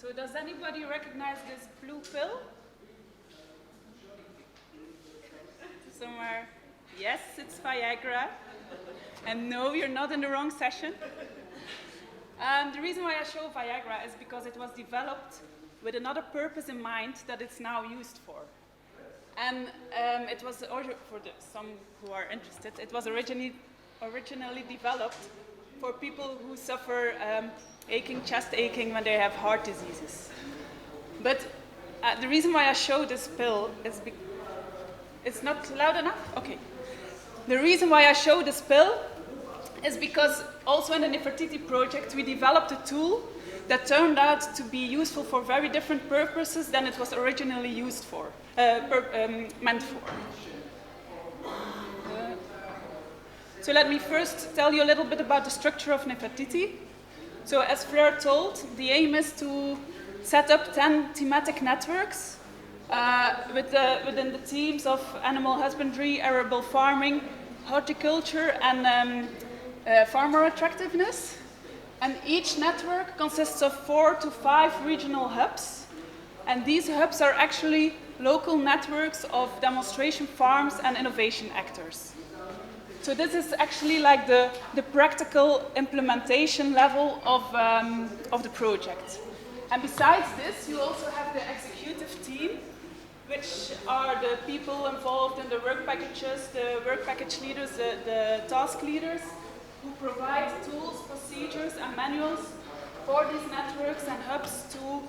So does anybody recognize this blue pill? Somewhere. Yes, it's Viagra. And no, you're not in the wrong session. The reason why I show Viagra is because it was developed with another purpose in mind that it's now used for. And it was, for some who are interested, it was originally developed for people who suffer chest aching when they have heart diseases. But the reason why I show this pill is it's not loud enough? Okay. The reason why I show this pill is because also in the Nefertiti project we developed a tool that turned out to be useful for very different purposes than it was originally used for, meant for. So let me first tell you a little bit about the structure of Nefertiti. So as Fleur told, the aim is to set up 10 thematic networks within the themes of animal husbandry, arable farming, horticulture, and farmer attractiveness. And each network consists of 4 to 5 regional hubs. And these hubs are actually local networks of demonstration farms and innovation actors. So this is actually like the practical implementation level of the project. And besides this, you also have the executive team, which are the people involved in the work packages, the work package leaders, the task leaders, who provide tools, procedures, and manuals for these networks and hubs to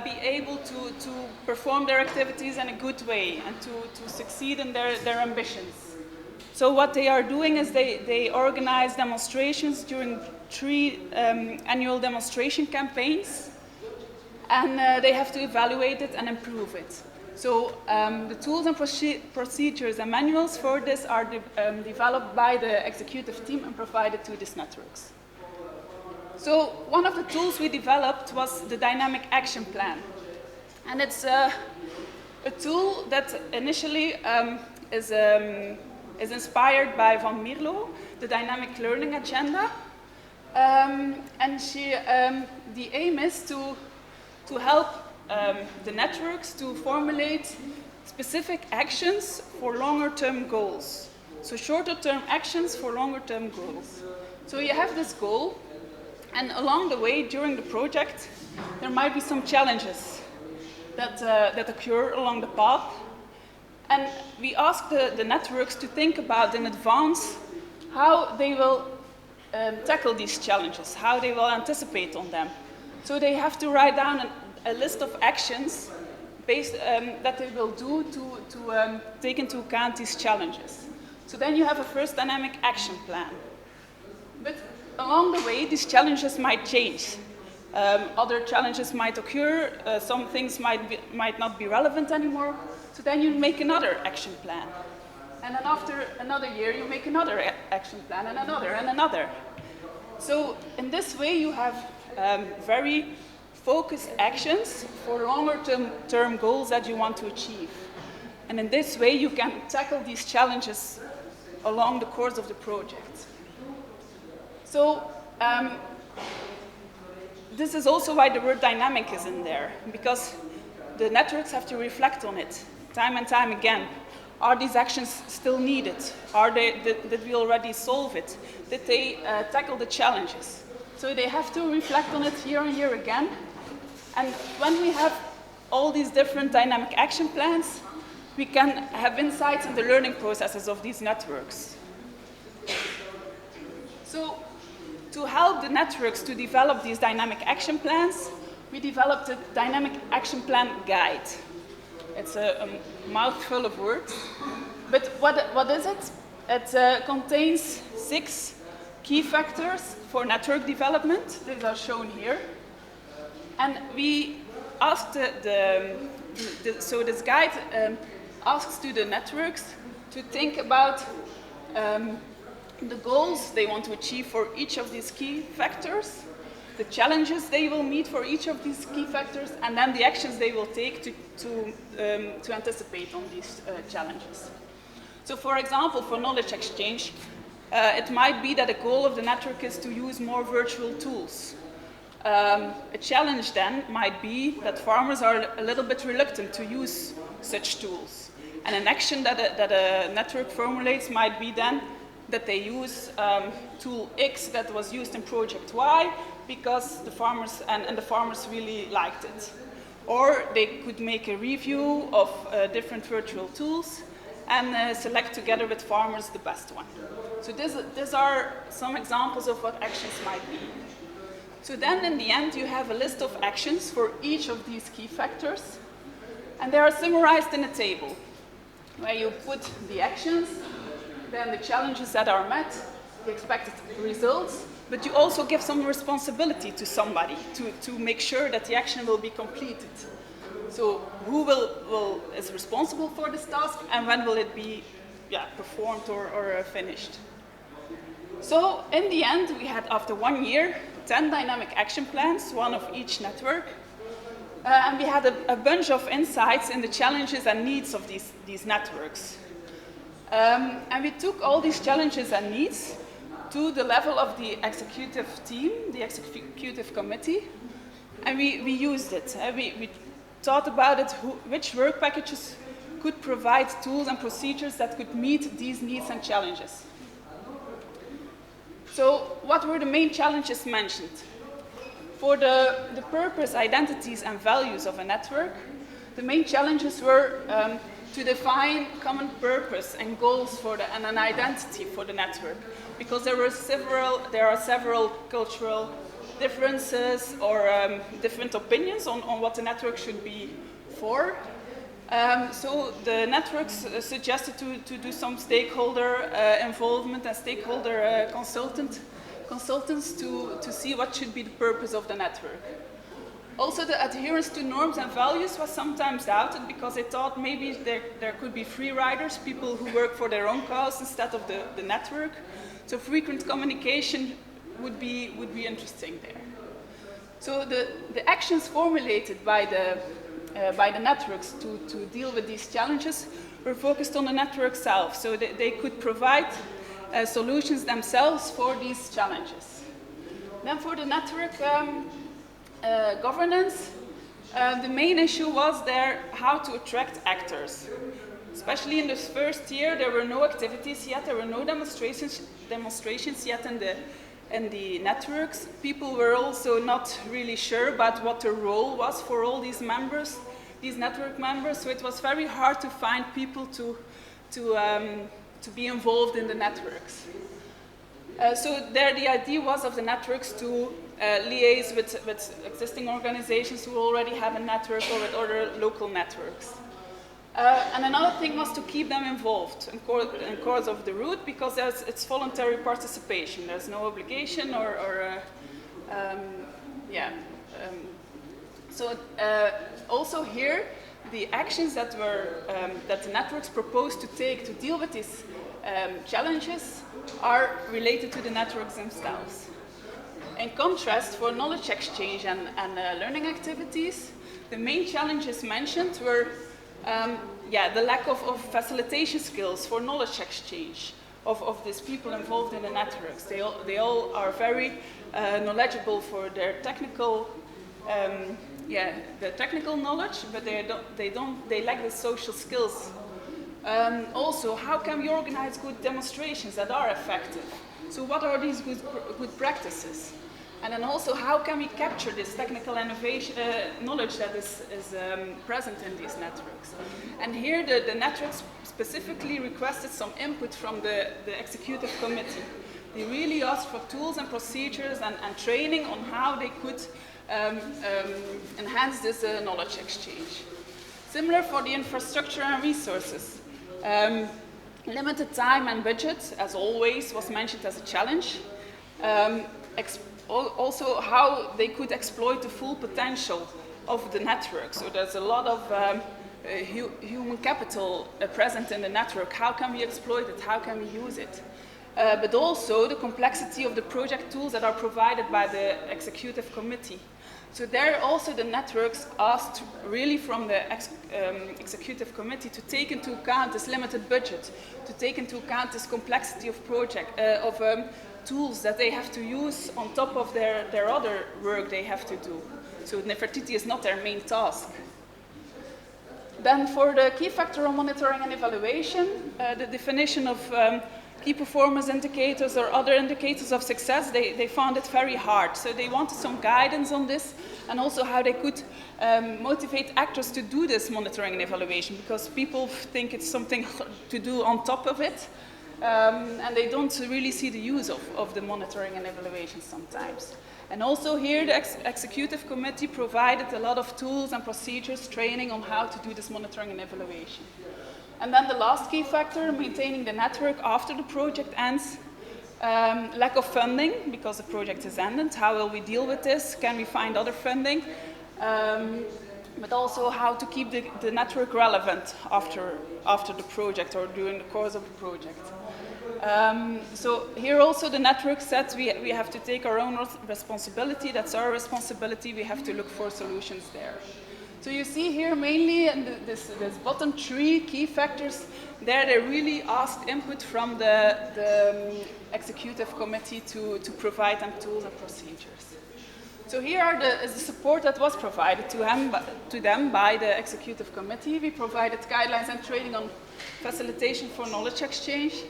be able to perform their activities in a good way and to succeed in their ambitions. So what they are doing is they organize demonstrations during 3 annual demonstration campaigns, and they have to evaluate it and improve it. So the tools and procedures and manuals for this are developed by the executive team and provided to these networks. So one of the tools we developed was the dynamic action plan. And it's a tool that initially is inspired by Van Mierlo, the dynamic learning agenda. And the aim is to help the networks to formulate specific actions for longer-term goals. So shorter-term actions for longer-term goals. So you have this goal, and along the way, during the project, there might be some challenges that occur along the path. And we ask the networks to think about in advance how they will tackle these challenges, how they will anticipate on them. So they have to write down a list of actions that they will do to take into account these challenges. So then you have a first dynamic action plan. But along the way, these challenges might change. Other challenges might occur, some things might not be relevant anymore. So then you make another action plan. And then after another year, you make another action plan, and another. So in this way, you have very focused actions for longer term goals that you want to achieve. And in this way, you can tackle these challenges along the course of the project. So this is also why the word dynamic is in there, because the networks have to reflect on it time and time again. Are these actions still needed? Did we already solve it? Did they tackle the challenges? So they have to reflect on it year and year again. And when we have all these different dynamic action plans, we can have insights in the learning processes of these networks. So to help the networks to develop these dynamic action plans, we developed a dynamic action plan guide. It's a mouthful of words. But what is it? It contains 6 key factors for network development. These are shown here. And we asked so this guide asks to the networks to think about the goals they want to achieve for each of these key factors, the challenges they will meet for each of these key factors, and then the actions they will take to anticipate on these challenges. So for example, for knowledge exchange, it might be that a goal of the network is to use more virtual tools. A challenge then might be that farmers are a little bit reluctant to use such tools. And an action that a network formulates might be then that they use tool X that was used in project Y because the farmers and the farmers really liked it. Or they could make a review of different virtual tools and select together with farmers the best one. So these are some examples of what actions might be. So then in the end you have a list of actions for each of these key factors, and they are summarized in a table where you put the actions, then the challenges that are met, the expected results, but you also give some responsibility to somebody to make sure that the action will be completed. So who is responsible for this task and when will it be performed or finished? So in the end we had, after 1 year, 10 dynamic action plans, one of each network, and we had a bunch of insights in the challenges and needs of these networks. And we took all these challenges and needs to the level of the executive team, the executive committee, and we used it. We thought about it, which work packages could provide tools and procedures that could meet these needs and challenges. So what were the main challenges mentioned? For the purpose, identities, and values of a network, the main challenges were to define common purpose and goals and an identity for the network, because there are several cultural differences or different opinions on what the network should be for. So the networks suggested to do some stakeholder involvement and stakeholder consultants to see what should be the purpose of the network. Also, the adherence to norms and values was sometimes doubted because they thought maybe there could be free riders, people who work for their own cause instead of the network. So frequent communication would be interesting there. So the actions formulated by the networks to deal with these challenges were focused on the network itself, so they could provide solutions themselves for these challenges. Then for the network governance, the main issue was there how to attract actors. Especially in this first year, there were no activities yet, there were no demonstrations yet in the networks. People were also not really sure about what the role was for all these members, these network members, so it was very hard to find people to be involved in the networks. So there the idea was of the networks to liaise with existing organizations who already have a network or with other local networks. And another thing was to keep them involved in course of the route, because it's voluntary participation. There's no obligation So also here, the actions that the networks proposed to take to deal with these challenges are related to the networks themselves. In contrast, for knowledge exchange and learning activities, the main challenges mentioned were the lack of facilitation skills for knowledge exchange of these people involved in the networks. They all are very knowledgeable for their technical knowledge, but they lack the social skills. Also, how can we organize good demonstrations that are effective? So what are these good practices? And then also, how can we capture this technical innovation knowledge that is present in these networks? And here the networks specifically requested some input from the executive committee. They really asked for tools and procedures and training on how they could enhance this knowledge exchange. Similar for the infrastructure and resources. Limited time and budget, as always, was mentioned as a challenge. Also, how they could exploit the full potential of the network. So there's a lot of human capital present in the network. How can we exploit it? How can we use it? But also the complexity of the project tools that are provided by the executive committee. So there also the networks asked really from the executive committee to take into account this limited budget, to take into account this complexity of tools that they have to use on top of their other work they have to do. So Nefertiti is not their main task. Then for the key factor on monitoring and evaluation, the definition of key performance indicators or other indicators of success, they found it very hard. So they wanted some guidance on this, and also how they could motivate actors to do this monitoring and evaluation, because people think it's something to do on top of it, and they don't really see the use of the monitoring and evaluation sometimes. And also here, the executive committee provided a lot of tools and procedures, training on how to do this monitoring and evaluation. And then the last key factor, maintaining the network after the project ends. Lack of funding, because the project is ended. How will we deal with this? Can we find other funding? But also how to keep the network relevant after the project or during the course of the project. So here also the network said we have to take our own responsibility. That's our responsibility. We have to look for solutions there. So you see here mainly in this bottom 3 key factors, there they really asked input from the executive committee to provide them tools and procedures. So here is the support that was provided to them by the executive committee. We provided guidelines and training on facilitation for knowledge exchange.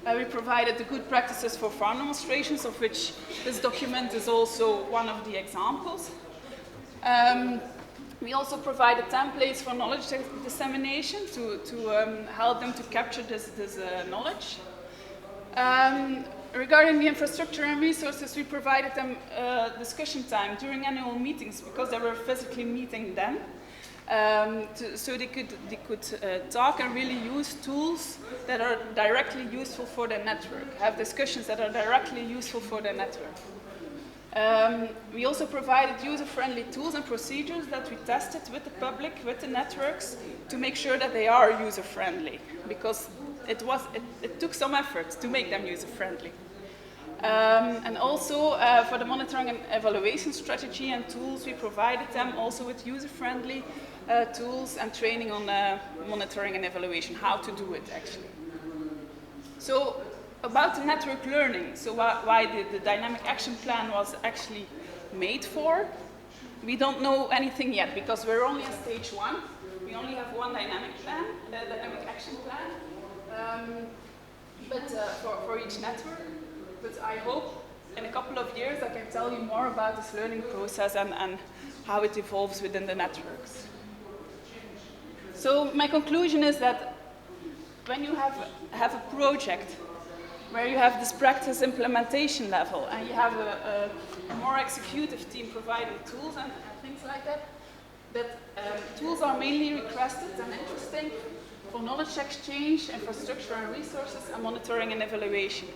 We provided the good practices for farm demonstrations, of which this document is also one of the examples. We also provided templates for knowledge dissemination to help them to capture this knowledge. Regarding the infrastructure and resources, we provided them discussion time during annual meetings, because they were physically meeting then. So they could talk and really use tools that are directly useful for their network, have discussions that are directly useful for their network. We also provided user-friendly tools and procedures that we tested with the public, with the networks, to make sure that they are user-friendly, because it took some effort to make them user-friendly. And also for the monitoring and evaluation strategy and tools, we provided them also with user-friendly tools and training on monitoring and evaluation, how to do it actually. So about the network learning, so why the dynamic action plan was actually made for, we don't know anything yet, because we're only at stage 1. We only have one dynamic plan, the dynamic action plan, for each network. But I hope in a couple of years I can tell you more about this learning process and how it evolves within the networks. So my conclusion is that when you have a project where you have this practice implementation level and you have a more executive team providing tools and things like that, tools are mainly requested and interesting for knowledge exchange, infrastructure and resources, and monitoring and evaluation.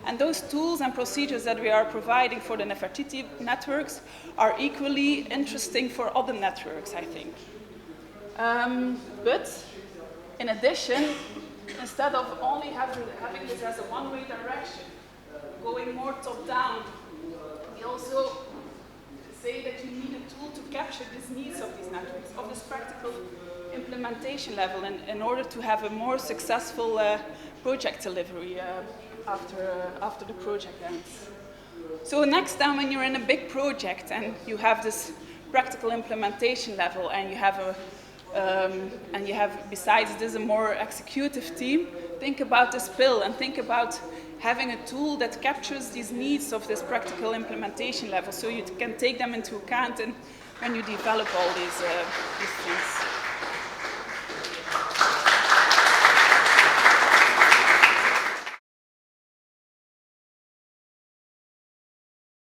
And those tools and procedures that we are providing for the Nefertiti networks are equally interesting for other networks, I think. But in addition, instead of only having this as a one-way direction, going more top-down, we also say that you need a tool to capture these needs of these networks, of this practical implementation level, in order to have a more successful project delivery after the project ends. So next time when you're in a big project and you have this practical implementation level and you have besides this a more executive team, think about this pill and think about having a tool that captures these needs of this practical implementation level, so you can take them into account when you develop all these things.